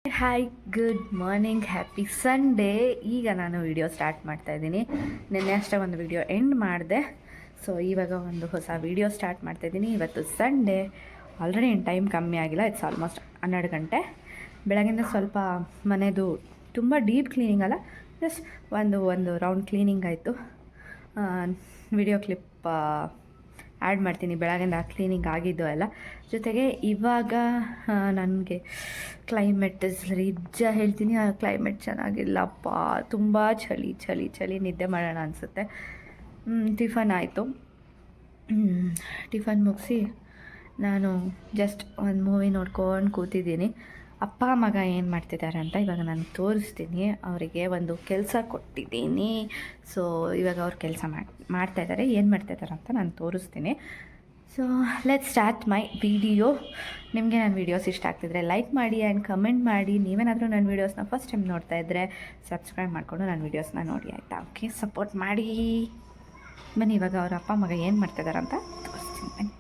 Hi, good morning, happy Sunday. ಈಗ ನಾನು video start ಮಾಡ್ತಾ ಇದ್ದೀನಿ. ನಿನ್ನೆ ಅಷ್ಟೇ ಒಂದು ವಿಡಿಯೋ ಎಂಡ್ ಮಾಡಿದೆ. ಸೊ ಇವಾಗ ಒಂದು ಹೊಸ ವಿಡಿಯೋ ಸ್ಟಾರ್ಟ್ ಮಾಡ್ತಾಯಿದ್ದೀನಿ. ಇವತ್ತು ಸಂಡೇ, ಆಲ್ರೆಡಿ ಏನು ಟೈಮ್ ಕಮ್ಮಿ ಆಗಿಲ್ಲ. ಇಟ್ಸ್ ಆಲ್ಮೋಸ್ಟ್ 12 ಗಂಟೆ. ಬೆಳಗಿಂದ ಸ್ವಲ್ಪ ಮನೆದು ತುಂಬ ಡೀಪ್ ಕ್ಲೀನಿಂಗ್ ಅಲ್ಲ, ಜಸ್ಟ್ ಒಂದು ರೌಂಡ್ ಕ್ಲೀನಿಂಗ್ ಆಯಿತು. ವಿಡಿಯೋ ಕ್ಲಿಪ್ ಆ್ಯಡ್ ಮಾಡ್ತೀನಿ. ಬೆಳಗಿಂದ ಕ್ಲೀನಿಂಗ್ ಆಗಿದ್ದು ಎಲ್ಲ. ಜೊತೆಗೆ ಇವಾಗ ನನಗೆ ಕ್ಲೈಮೇಟ್ ನಿಜ ಹೇಳ್ತೀನಿ, ಆ ಕ್ಲೈಮೇಟ್ ಚೆನ್ನಾಗಿಲ್ಲಪ್ಪ. ತುಂಬ ಚಳಿ ನಿದ್ದೆ ಮಾಡೋಣ ಅನಿಸುತ್ತೆ. ಟಿಫನ್ ಆಯಿತು. ಟಿಫನ್ ಮುಗಿಸಿ ನಾನು ಜಸ್ಟ್ ಒಂದು ಮೂವಿ ನೋಡ್ಕೊಂಡು ಕೂತಿದ್ದೀನಿ. ಅಪ್ಪ ಮಗ ಏನು ಮಾಡ್ತಿದ್ದಾರೆ ಅಂತ ಇವಾಗ ನಾನು ತೋರಿಸ್ತೀನಿ. ಅವರಿಗೆ ಒಂದು ಕೆಲಸ ಕೊಟ್ಟಿದ್ದೀನಿ. ಸೊ ಇವಾಗ ಅವ್ರು ಕೆಲಸ ಮಾಡ್ತಾಯಿದ್ದಾರೆ. ಏನು ಮಾಡ್ತಾಯಿದ್ದಾರೆ ಅಂತ ನಾನು ತೋರಿಸ್ತೀನಿ. So let's start my video. ನಿಮಗೆ ನನ್ನ ವೀಡಿಯೋಸ್ ಇಷ್ಟ ಆಗ್ತಿದ್ರೆ ಲೈಕ್ ಮಾಡಿ ಆ್ಯಂಡ್ ಕಮೆಂಟ್ ಮಾಡಿ. ನೀವೇನಾದರೂ ನನ್ನ ವೀಡಿಯೋಸ್ನ ಫಸ್ಟ್ ಟೈಮ್ ನೋಡ್ತಾ ಇದ್ದರೆ ಸಬ್ಸ್ಕ್ರೈಬ್ ಮಾಡಿಕೊಂಡು ನನ್ನ ವೀಡಿಯೋಸ್ನ ನೋಡಿ, ಆಯಿತಾ? ಓಕೆ, ಸಪೋರ್ಟ್ ಮಾಡಿ. ಬನ್ನಿ ಇವಾಗ ಅವ್ರ ಅಪ್ಪ ಮಗ ಏನು ಮಾಡ್ತಾಯಿದ್ದಾರೆ ಅಂತ ತೋರಿಸ್ತೀನಿ. ಬನ್ನಿ.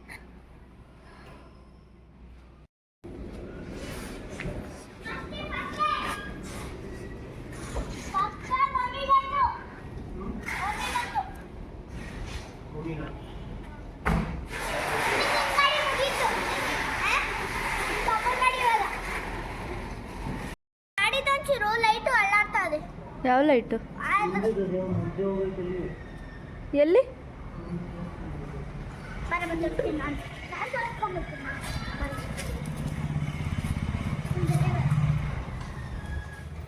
ಯಾವ ಲೈಟು? ಎಲ್ಲಿ?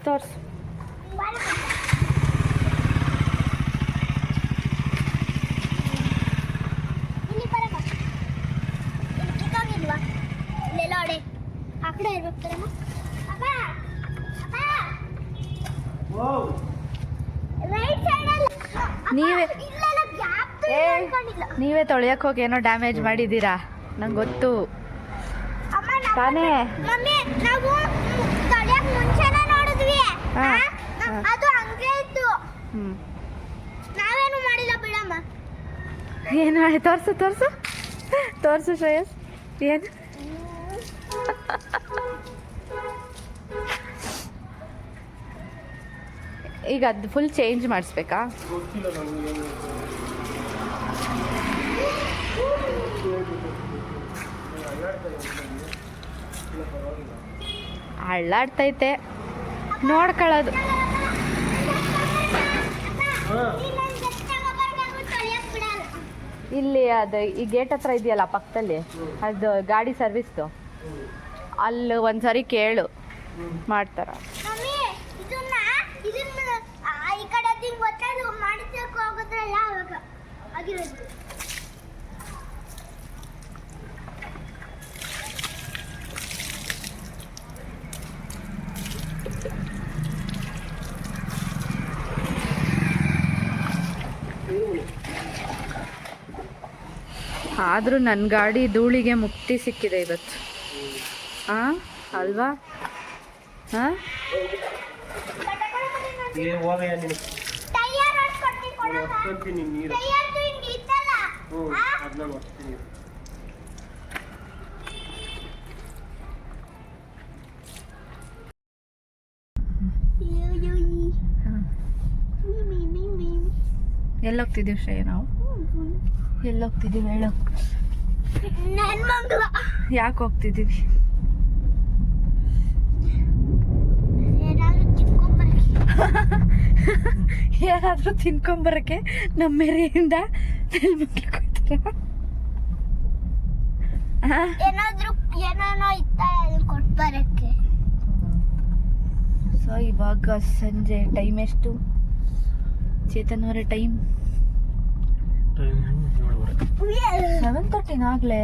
ತೋರ್ಸು. ನೀವೇ ತೊಳೆಯಕ್ಕೆ ಹೋಗಿ ಏನೋ ಡ್ಯಾಮೇಜ್ ಮಾಡಿದ್ದೀರಾ, ನಂಗೆ ಗೊತ್ತು ತಾನೇ. ಏನು ತೋರ್ಸು ಶ್ರೇಯಸ್. ಏನು ಈಗ ಅದು ಫುಲ್ ಚೇಂಜ್ ಮಾಡಿಸ್ಬೇಕಾ? ಅಳ್ಳಾಡ್ತೈತೆ, ನೋಡ್ಕೊಳ್ಳೋದು. ಇಲ್ಲಿ ಅದು ಈ ಗೇಟ್ ಹತ್ರ ಇದೆಯಲ್ಲ ಪಕ್ಕದಲ್ಲಿ, ಅದು ಗಾಡಿ ಸರ್ವಿಸ್ದು, ಅಲ್ಲಿ ಒಂದ್ಸರಿ ಕೇಳು, ಮಾಡ್ತಾರ. ಆದರೂ ನನ್ನ ಗಾಡಿ ಧೂಳಿಗೆ ಮುಕ್ತಿ ಸಿಕ್ಕಿದೆ ಇವತ್ತು. ಹಾಂ ಅಲ್ವಾ? ಹಾಂ ಎಲ್ಲೋಗ್ತಿದ್ದೀವಿ ಶ್ರೇಯ? ನಾವು ಎಲ್ಲೋಗ್ತಿದ್ದೀವಿ ಹೇಳು? ಯಾಕೆ ಹೋಗ್ತಿದ್ದೀವಿ? ಏನಾದರೂ ತಿನ್ಕೊಂಬರಕ್ಕೆ ನಮ್ಮ ಮೇರೆಯಿಂದ ಸೊ ಇವಾಗ ಸಂಜೆ ಟೈಮ್ ಎಷ್ಟು ಚೇತನ್ ಅವರ? ಟೈಮ್ 7:30 ಆಗ್ಲೇ.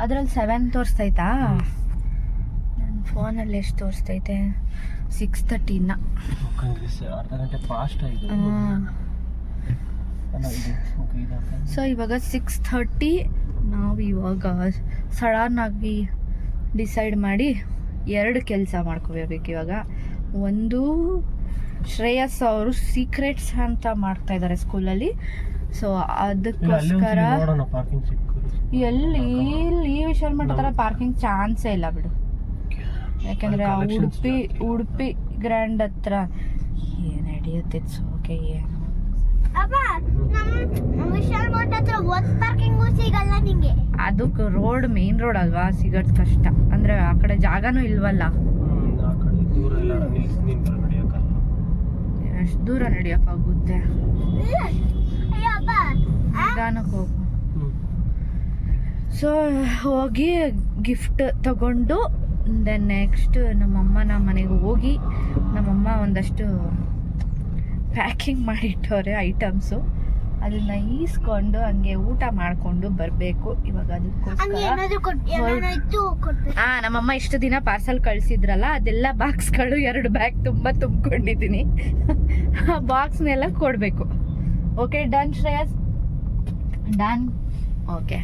ಅದ್ರಲ್ಲಿ 7 ತೋರಿಸ್ತೈತಾ? ನನ್ನ ಫೋನಲ್ಲಿ ಎಷ್ಟು ತೋರಿಸ್ತೈತೆ? 6:30. ಸೊ ಇವಾಗ 6:30. ನಾವು ಇವಾಗ ಸಡನ್ ಆಗಿ ಡಿಸೈಡ್ ಮಾಡಿ 2 ಕೆಲಸ ಮಾಡ್ಕೋಬೇಕು ಇವಾಗ. ಒಂದು, ಶ್ರೇಯಸ್ ಅವರು ಸೀಕ್ರೆಟ್ಸ್ ಅಂತ ಮಾಡ್ತಾ ಇದ್ದಾರೆ ಸ್ಕೂಲಲ್ಲಿ. ಸೊ ಅದಕ್ಕೋಸ್ಕರ ಎಲ್ಲಿ ವಿಶಾಲ್ ಮಠ ಥರ ಪಾರ್ಕಿಂಗ್ ಚಾನ್ಸೇ ಇಲ್ಲ ಬಿಡು. ಯಾಕೆಂದರೆ ಉಡುಪಿ ಗ್ರ್ಯಾಂಡ್ ಹತ್ರ ಏನು ನಡೆಯುತ್ತೆ ಓಕೆ ಏನು ಅದಕ್ಕೆ ರೋಡ್ ಮೇನ್ ರೋಡ್ ಅಲ್ವಾ ಸಿಗೋದು ಕಷ್ಟ ಅಂದ್ರೆ ಆ ಕಡೆ ಜಾಗನೂ ಇಲ್ವಲ್ಲ ಎಷ್ಟು ದೂರ ನಡೆಯೋಕ್ಕಾಗುತ್ತೆ ನಿಧಾನಕ್ಕೆ ಹೋಗು ಸೊ ಹೋಗಿ ಗಿಫ್ಟ್ ತಗೊಂಡು ದೆನ್ ನೆಕ್ಸ್ಟ್ ನಮ್ಮಮ್ಮನ ಮನೆಗೆ ಹೋಗಿ ನಮ್ಮಮ್ಮ ಒಂದಷ್ಟು ಪ್ಯಾಕಿಂಗ್ ಮಾಡಿಟ್ಟವ್ರೆ ಐಟಮ್ಸು ಅದನ್ನ ಈಸ್ಕೊಂಡು ಹಂಗೆ ಊಟ ಮಾಡಿಕೊಂಡು ಬರಬೇಕು ಇವಾಗ. ಅದಕ್ಕೋಸ್ಕರ ನಮ್ಮಮ್ಮ ಇಷ್ಟು ದಿನ ಪಾರ್ಸಲ್ ಕಳಿಸಿದ್ರಲ್ಲ ಅದೆಲ್ಲ ಬಾಕ್ಸ್ಗಳು 2 ಬ್ಯಾಗ್ ತುಂಬ ತುಂಬಿಕೊಂಡಿದ್ದೀನಿ. ಆ ಬಾಕ್ಸ್ನೆಲ್ಲ ಕೊಡಬೇಕು. Okay done Shreyas, done. Okay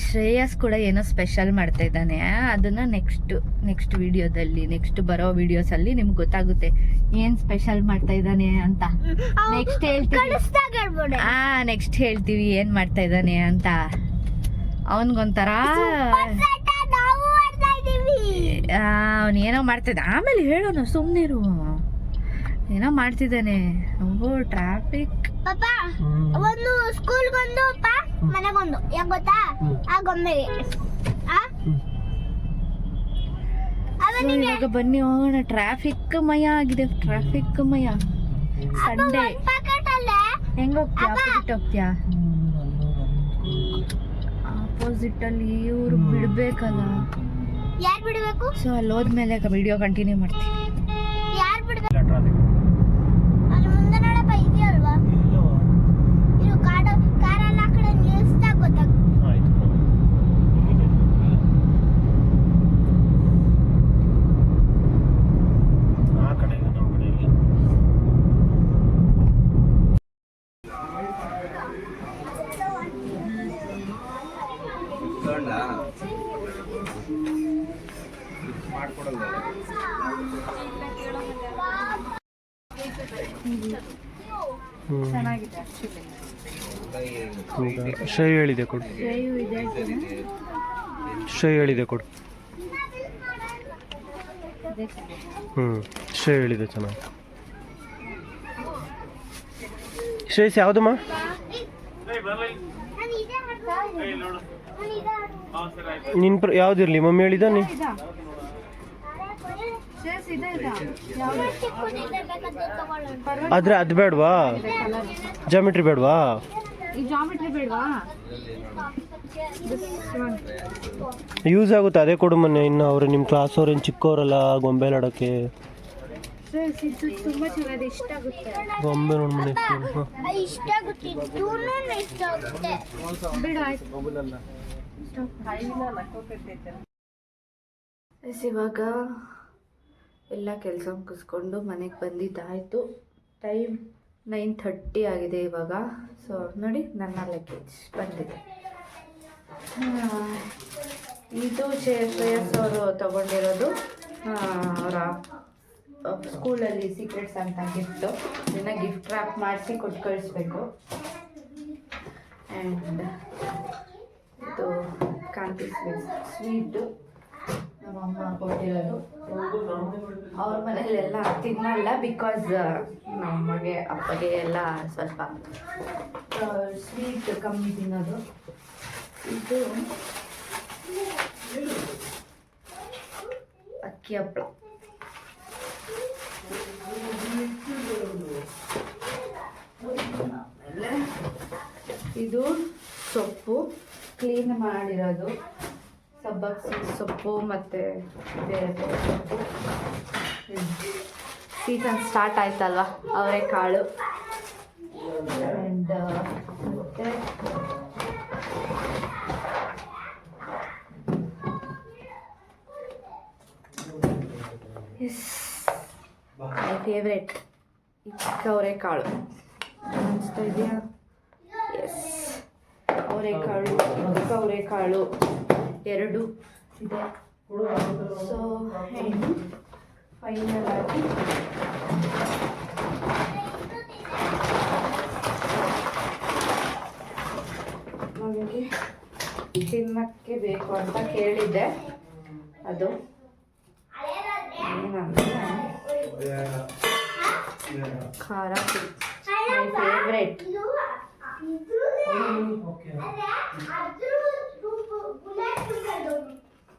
Shreyas ಕೂಡ ಏನೋ ಸ್ಪೆಷಲ್ ಮಾಡ್ತಾ ಇದ್ದಾನೆ. ಅದನ್ನ ನೆಕ್ಸ್ಟ್ ವಿಡಿಯೋದಲ್ಲಿ ನೆಕ್ಸ್ಟ್ ಬರೋ ವಿಡಿಯೋಸಲ್ಲಿ ನಿಮ್ಗೆ ಗೊತ್ತಾಗುತ್ತೆ ಏನ್ ಸ್ಪೆಷಲ್ ಮಾಡ್ತಾ ಇದ್ದಾನೆ ಅಂತ. ನೆಕ್ಸ್ಟ್ ಹೇಳ್ತೀವಿ ಏನ್ ಮಾಡ್ತಾ ಇದ್ದಾನೆ ಅಂತ. ಅವನ್ಗೊಂಥರ ಅವನ್ ಏನೋ ಮಾಡ್ತಿದ್ದ, ಆಮೇಲೆ ಹೇಳೋಣ ಸುಮ್ನಿರು. ಏನೋ ಮಾಡ್ತಿದ್ದಾನೆ. ಓ ಟ್ರಾಫಿಕ್. ಒಂದು ಸ್ಕೂಲ್ಗೊಂದು ಮನೆಗೊಂದು ಯಾಕೆ ಗೊತ್ತಾ ಆ ಗೊಂಬೆಗೆ. ಇವಾಗ ಬನ್ನಿ ಹೋಗೋಣ. ಟ್ರಾಫಿಕ್ ಮಯ ಆಗಿದೆ, ಟ್ರಾಫಿಕ್ ಮಯ. ಸಂಡೇ ಹೆಂಗ ಹೋಗ್ತೀಯ? ಆಪೋಸಿಟ್ ಹೋಗ್ತೀಯಾ? ಆಪೋಸಿಟ್ ಅಲ್ಲಿ ಇವ್ರು ಬಿಡ್ಬೇಕಲ್ಲ. ಯಾರು ಬಿಡಬೇಕು? ಸೊ ಅಲ್ಲಿ ಹೋದ್ಮೇಲೆ ವಿಡಿಯೋ ಕಂಟಿನ್ಯೂ ಮಾಡ್ತೀನಿ. ಯಾರು ಬಿಡಬೇಕು? ಅಲ್ಲಿ ಮುಂದೆ ನೋಡಪ್ಪ ಇದೆಯಲ್ವಾ, ಇದು ಕಾರಲ್ಲಿ ಆ ಕಡೆ ನಿಲ್ಲಿಸ್ತಾ ಗೊತ್ತಾಗುತ್ತೆ. ಚೆನ್ನಾಗಿದೆ. ಶ್ರೇಯು ಹೇಳಿದೆ ಕೊಡು. ಶ್ರೇಯು ಹೇಳಿದೆ ಕೊಡು. ಶ್ರೇಯು ಹೇಳಿದೆ ಚೆನ್ನಾಗಿ. ಶ್ರೇಯಸ್ ಯಾವುದಮ್ಮ? ನಿನ್ ಯಾವ್ದಿರ್ಲಿ ಮಮ್ಮಿ ಹೇಳಿದ ನೀ. ಆದ್ರೆ ಅದು ಬೇಡವಾ? ಜಾಮಿಟ್ರಿ ಬೇಡವಾ? ಯೂಸ್ ಆಗುತ್ತೆ, ಅದೇ ಕೊಡು ಮೊನ್ನೆ. ಇನ್ನು ಅವ್ರು ನಿಮ್ಮ ಕ್ಲಾಸ್ ಅವ್ರೇನು ಚಿಕ್ಕವರಲ್ಲ ಗೊಂಬೆ ಆಡೋಕ್ಕೆ. ಗೊಂಬೆ ನೋಡಿ ಮನೆ ಇವಾಗ ಎಲ್ಲ ಕೆಲಸ ಮುಗಿಸ್ಕೊಂಡು ಮನೆಗೆ ಬಂದಿದ್ದಾಯಿತು. ಟೈಮ್ 9:30 ಆಗಿದೆ ಇವಾಗ. ಸೊ ನೋಡಿ ನನ್ನ ಲಗೇಜ್ ಬಂದಿದೆ. ಇದು ಶ್ರೇಯಸ್ ಅವರು ತಗೊಂಡಿರೋದು ಅವರ ಸ್ಕೂಲಲ್ಲಿ ಸೀಕ್ರೆಟ್ಸ್ ಅಂತ ಗಿಫ್ಟು. ಇದನ್ನು ಗಿಫ್ಟ್ ರ್ಯಾಪ್ ಮಾಡಿಸಿ ಕೊಟ್ಟು ಕಳಿಸ್ಬೇಕು. ಆ್ಯಂಡ್ ಇದು ಕಾಂತಿ ಸ್ವೀಟು ನಮ್ಮಮ್ಮ ಕೊಟ್ಟಿರೋದು. ಅವ್ರ ಮನೇಲೆಲ್ಲ ತಿನ್ನಲ್ಲ, ಬಿಕಾಸ್ ನಮ್ಮಗೆ ಅಪ್ಪಗೆ ಎಲ್ಲ ಸ್ವಲ್ಪ ಸ್ವೀಟ್ ಕಮ್ಮಿ ತಿನ್ನೋದು. ಇದು ಅಕ್ಕಿ ಹಪ್ಪಳ. ಆಮೇಲೆ ಇದು ಸೊಪ್ಪು ಕ್ಲೀನ್ ಮಾಡಿರೋದು, ಸಬ್ಬಕ್ಕಿ ಸೊಪ್ಪು ಮತ್ತು ಬೇರೆ ಸೊಪ್ಪು. ಸೀಸನ್ ಸ್ಟಾರ್ಟ್ ಆಯ್ತಲ್ವ, ಅವರೆಕಾಳು. ಆ್ಯಂಡ್ ಮತ್ತು ಮೈ ಫೇವ್ರೆಟ್ ಈ ಚಿಕ್ಕ ಅವರೆಕಾಳು ಅನಿಸ್ತಾ ಇದೆಯಾ? ಎಸ್, ಅವರೆಕಾಳು, ಚಿಕ್ಕ ಅವರೆಕಾಳು 2 ಇದೆ. ಸೊ ಫೈನಲ್ ಆಗಿ ನನಗೆ ತಿನ್ನಕ್ಕೆ ಬೇಕು ಅಂತ ಕೇಳಿದ್ದೆ. ಅದು ಏನಂದ್ರೆ ಖಾರ ಮೈ ಫೇವ್ರೆಟ್.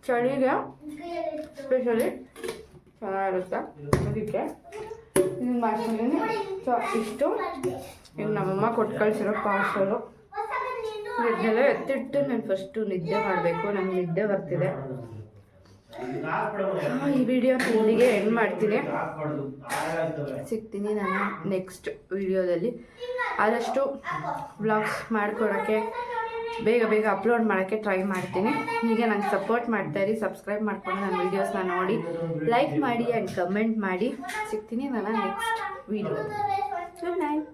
ಚಳಿಗೆ ಸ್ಪೆಷಲಿ ಚೆನ್ನಾಗಿರುತ್ತೆ. ಅದಕ್ಕೆ ಇದನ್ನು ಮಾಡ್ಕೊಂಡಿದ್ದೀನಿ. ಸೊ ಇಷ್ಟು ಈಗ ನಮ್ಮಮ್ಮ ಕೊಟ್ಟು ಕಳಿಸಿರೋ ಪಾರ್ಸಲು ಇದನ್ನೆಲ್ಲ ಎತ್ತಿಟ್ಟು ನಾನು ಫಸ್ಟು ನಿದ್ದೆ ಮಾಡಬೇಕು. ನನಗೆ ನಿದ್ದೆ ಬರ್ತಿದೆ. ಈ ವಿಡಿಯೋ ಇಲ್ಲಿಗೆ ಎಂಡ್ ಮಾಡ್ತೀನಿ. ಸಿಗ್ತೀನಿ ನಾನು ನೆಕ್ಸ್ಟ್ ವಿಡಿಯೋದಲ್ಲಿ. ಆದಷ್ಟು ವ್ಲಾಗ್ಸ್ ಮಾಡ್ಕೊಳಕ್ಕೆ ಬೇಗ ಬೇಗ ಅಪ್ಲೋಡ್ ಮಾಡೋಕ್ಕೆ ಟ್ರೈ ಮಾಡ್ತೀನಿ. ಹೀಗೆ ನಂಗೆ ಸಪೋರ್ಟ್ ಮಾಡ್ತಾಯಿರಿ. ಸಬ್ಸ್ಕ್ರೈಬ್ ಮಾಡ್ಕೊಂಡು ನನ್ನ ವೀಡಿಯೋಸ್ನ ನೋಡಿ ಲೈಕ್ ಮಾಡಿ ಆ್ಯಂಡ್ ಕಮೆಂಟ್ ಮಾಡಿ. ಸಿಗ್ತೀನಿ ನಾನು ನೆಕ್ಸ್ಟ್ ವಿಡಿಯೋ. Good night.